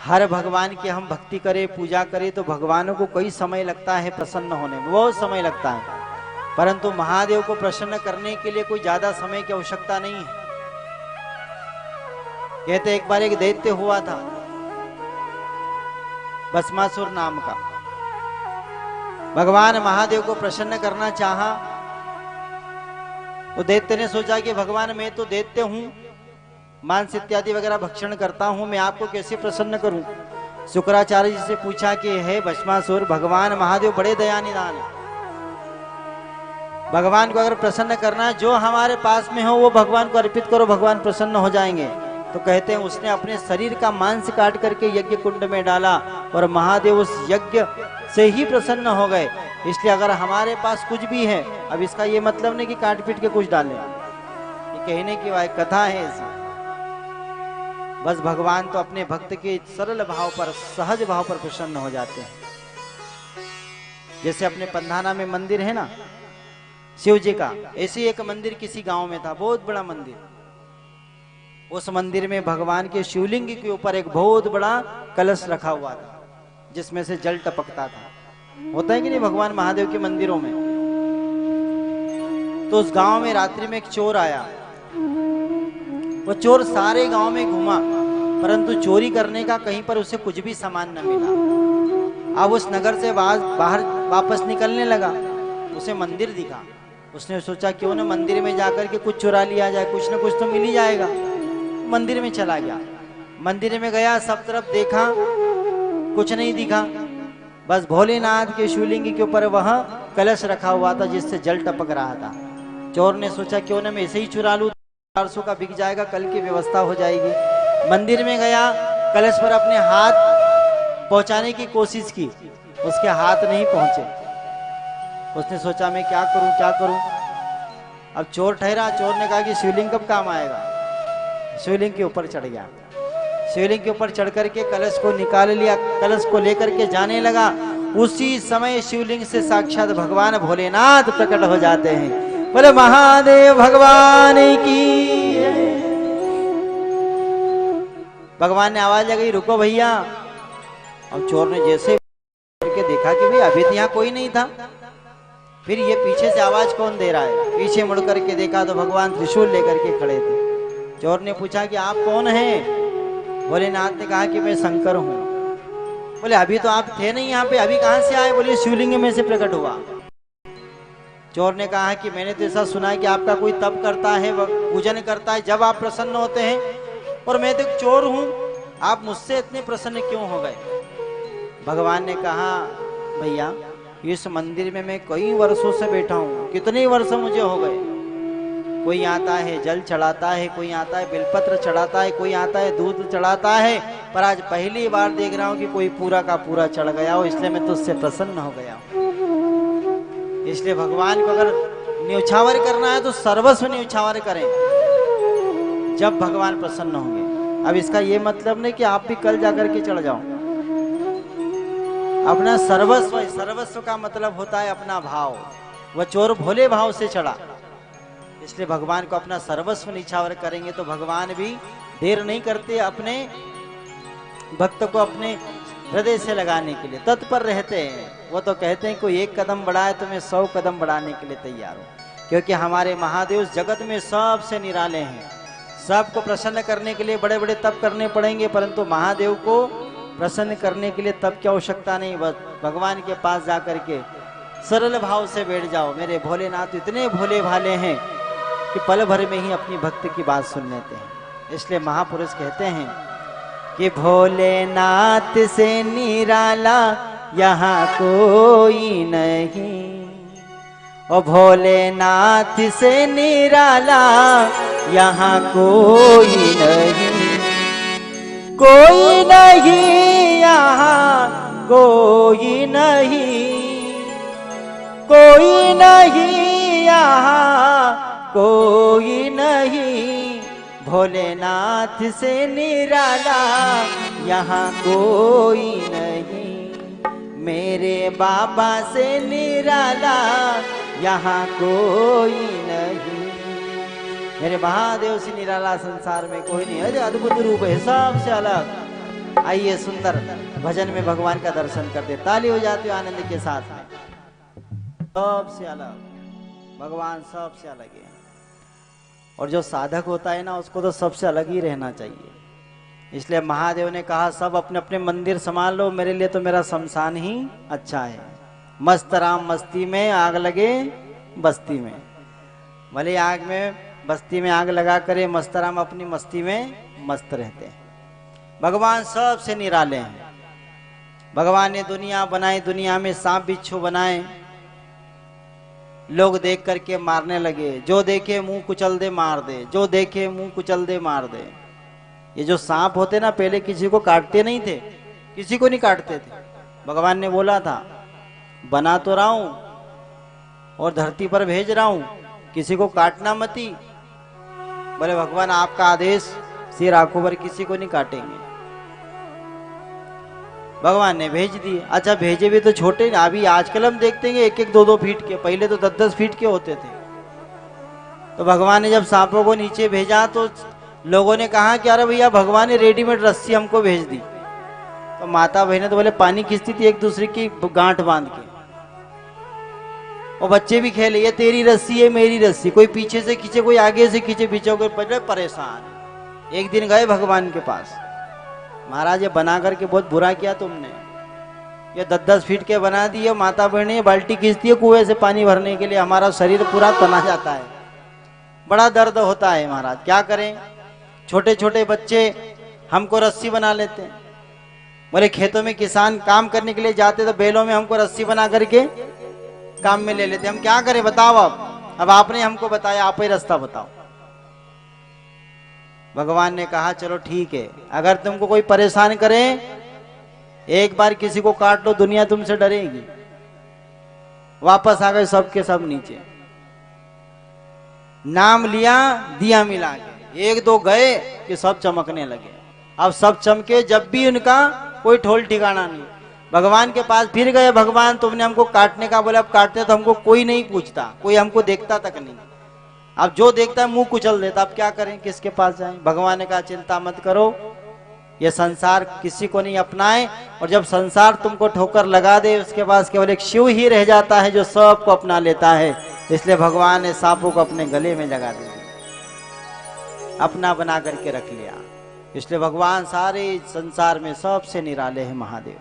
हर भगवान की हम भक्ति करें, पूजा करें तो भगवानों को कई समय लगता है प्रसन्न होने में, बहुत समय लगता है। परंतु महादेव को प्रसन्न करने के लिए कोई ज्यादा समय की आवश्यकता नहीं है। कहते एक बार एक दैत्य हुआ था भस्मासुर नाम का। भगवान महादेव को प्रसन्न करना चाहा। तो दैत्य ने सोचा कि भगवान मैं तो दैत्य हूं, मांस इत्यादि वगैरह भक्षण करता हूं, मैं आपको कैसे प्रसन्न करूं। शुक्राचार्य जी से पूछा कि हे भस्मासुर, भगवान महादेव बड़े दयानिधान है, भगवान को अगर प्रसन्न करना है, जो हमारे पास में हो वो भगवान को अर्पित करो, भगवान प्रसन्न हो जाएंगे। तो कहते हैं उसने अपने शरीर का मांस काट करके यज्ञ कुंड में डाला और महादेव उस यज्ञ से ही प्रसन्न हो गए। इसलिए अगर हमारे पास कुछ भी है, अब इसका ये मतलब नहीं कि काट पीट के कुछ डालें, ये कहने की वह कथा है ऐसी। बस भगवान तो अपने भक्त के सरल भाव पर, सहज भाव पर प्रसन्न हो जाते हैं। जैसे अपने पंधाना में मंदिर है ना शिव जी का, ऐसे एक मंदिर किसी गांव में था, बहुत बड़ा मंदिर। उस मंदिर में भगवान के शिवलिंग के ऊपर एक बहुत बड़ा कलश रखा हुआ था जिसमें से जल टपकता था। होता है कि नहीं भगवान महादेव के मंदिरों में। तो उस गांव में रात्रि में एक चोर आया। वो चोर सारे गांव में घूमा परंतु चोरी करने का कहीं पर उसे कुछ भी सामान न मिला। अब उस नगर से बाहर वापस निकलने लगा, उसे मंदिर दिखा। उसने सोचा क्यों न मंदिर में जाकर के कुछ चुरा लिया जाए, कुछ न कुछ तो मिल ही जाएगा। मंदिर में चला गया। मंदिर में गया, सब तरफ देखा, कुछ नहीं दिखा। बस भोलेनाथ के शिवलिंग के ऊपर वह कलश रखा हुआ था जिससे जल टपक रहा था। चोर ने सोचा क्यों न मैं ऐसे ही चुरा लूं, 400 का बिक जाएगा, कल की व्यवस्था हो जाएगी। मंदिर में गया, कलश पर अपने हाथ पहुंचाने की कोशिश की, उसके हाथ नहीं पहुंचे। उसने सोचा मैं क्या करूं क्या करूं। अब चोर ठहरा। चोर ने कहा कि शिवलिंग कब काम आएगा। शिवलिंग के ऊपर चढ़ गया। शिवलिंग के ऊपर चढ़ करके कलश को निकाल लिया, कलश को लेकर के जाने लगा। उसी समय शिवलिंग से साक्षात भगवान भोलेनाथ प्रकट हो जाते हैं। बोले महादेव भगवान की। भगवान ने आवाज लगाई रुको भैया। और चोर ने जैसे करके देखा कि भाई अभी तो यहाँ कोई नहीं था। फिर ये पीछे से आवाज कौन दे रहा है। पीछे मुड़ करके देखा तो भगवान त्रिशूल लेकर के खड़े थे। चोर ने पूछा कि आप कौन हैं। भोलेनाथ ने कहा कि मैं शंकर हूं। बोले अभी तो आप थे नहीं यहाँ पे, अभी कहां से आए। बोले शिवलिंग में से प्रकट हुआ। चोर ने कहा कि मैंने तो ऐसा सुना है कि आपका कोई तप करता है, पूजन करता है, जब आप प्रसन्न होते हैं। और मैं तो चोर हूं, आप मुझसे इतने प्रसन्न क्यों हो गए। भगवान ने कहा भैया इस मंदिर में मैं कई वर्षों से बैठा हूं, कितने वर्ष मुझे हो गए। कोई आता है जल चढ़ाता है, कोई आता है बेलपत्र चढ़ाता है, कोई आता है दूध चढ़ाता है, पर आज पहली बार देख रहा हूं कि कोई पूरा का पूरा चढ़ गया हो, इसलिए मैं तुझसे प्रसन्न हो गया हूं। इसलिए भगवान को अगर न्यौछावर करना है तो सर्वस्व न्यौछावर करें, जब भगवान प्रसन्न होंगे। अब इसका ये मतलब नहीं कि आप भी कल जाकर के चढ़ जाओ। अपना सर्वस्व, सर्वस्व का मतलब होता है अपना भाव। वह चोर भोले भाव से चढ़ा, इसलिए भगवान को अपना सर्वस्व निछावर करेंगे तो भगवान भी देर नहीं करते अपने भक्त को अपने हृदय से लगाने के लिए तत्पर रहते हैं। वो तो कहते हैं कोई एक कदम बढ़ाए तो मैं 100 कदम बढ़ाने के लिए तैयार हूँ, क्योंकि हमारे महादेव जगत में सबसे निराले हैं। सबको प्रसन्न करने के लिए बड़े बड़े तप करने पड़ेंगे, परंतु महादेव को प्रसन्न करने के लिए तप की आवश्यकता नहीं। बस भगवान के पास जाकर के सरल भाव से बैठ जाओ। मेरे भोलेनाथ इतने भोले भाले हैं कि पल भर में ही अपनी भक्त की बात सुन लेते हैं। इसलिए महापुरुष कहते हैं कि भोलेनाथ से निराला यहाँ कोई नहीं, ओ भोलेनाथ से निराला यहाँ कोई नहीं, कोई नहीं यहाँ कोई नहीं, कोई नहीं यहाँ कोई नहीं, भोलेनाथ से निराला यहाँ कोई नहीं, मेरे बाबा से निराला यहाँ कोई नहीं, मेरे महादेव से निराला संसार में कोई नहीं। अरे अद्भुत रूप है, सबसे अलग। आइए सुंदर भजन में भगवान का दर्शन करते, ताली हो जाती है आनंद के साथ में। सबसे अलग भगवान, सबसे अलग है। और जो साधक होता है ना, उसको तो सबसे अलग ही रहना चाहिए। इसलिए महादेव ने कहा सब अपने अपने मंदिर संभाल लो, मेरे लिए तो मेरा शमशान ही अच्छा है। मस्त राम मस्ती में, आग लगे बस्ती में। भले आग में बस्ती में आग लगा करे, मस्त राम अपनी मस्ती में मस्त रहते हैं। भगवान सबसे निराले हैं। भगवान ने दुनिया बनाई, दुनिया में सांप बिच्छू बनाए, लोग देख करके मारने लगे। जो देखे मुंह कुचल दे मार दे, जो देखे मुंह कुचल दे मार दे। ये जो सांप होते ना, पहले किसी को काटते नहीं थे, किसी को नहीं काटते थे। भगवान ने बोला था बना तो रहा हूं और धरती पर भेज रहा हूं, किसी को काटना मती। बोले भगवान आपका आदेश, सिर आंखों पर, किसी को नहीं काटेंगे। भगवान ने भेज दिए। अच्छा भेजे भी तो छोटे, अभी आजकल हम देखते हैं 1-1, 2-2 फीट के, पहले तो 10-10 फीट के होते थे। तो भगवान ने जब सांपों को नीचे भेजा तो लोगों ने कहा कि अरे भैया भगवान ने रेडीमेड रस्सी हमको भेज दी। तो माता बहने तो बोले पानी खींचती थी एक दूसरे की गांठ बांध के, और बच्चे भी खेले, ये तेरी रस्सी है मेरी रस्सी, कोई पीछे से खींचे कोई आगे से खींचे, पीछे कोई परेशान। एक दिन गए भगवान के पास, महाराज ये बना करके बहुत बुरा किया तुमने, ये 10-10 फीट के बना दिए, माता बहने बाल्टी खींचती है कुएं से पानी भरने के लिए, हमारा शरीर पूरा तना जाता है, बड़ा दर्द होता है महाराज, क्या करें। छोटे छोटे बच्चे हमको रस्सी बना लेते हैं। बोले खेतों में किसान काम करने के लिए जाते तो बैलों में हमको रस्सी बना करके काम में ले लेते, हम क्या करें बताओ। अब आपने हमको बताया, आप ही रास्ता बताओ। भगवान ने कहा चलो ठीक है, अगर तुमको कोई परेशान करे, एक बार किसी को काट लो, दुनिया तुमसे डरेगी। वापस आ गए सबके सब नीचे, नाम लिया दिया मिला के, 1-2 गए कि सब चमकने लगे। अब सब चमके, जब भी उनका कोई ठोल ठिकाना नहीं। भगवान के पास फिर गए, भगवान तुमने हमको काटने का बोला, अब काटते तो हमको कोई नहीं पूछता, कोई हमको देखता तक नहीं, अब जो देखता है मुंह कुचल देता, अब क्या करें, किसके पास जाएं। भगवान ने कहा चिंता मत करो, ये संसार किसी को नहीं अपनाए, और जब संसार तुमको ठोकर लगा दे, उसके पास केवल एक शिव ही रह जाता है जो सबको अपना लेता है। इसलिए भगवान ने सांपों को अपने गले में लगा दिया, अपना बना करके रख लिया। इसलिए भगवान सारे संसार में सबसे निराले हैं महादेव।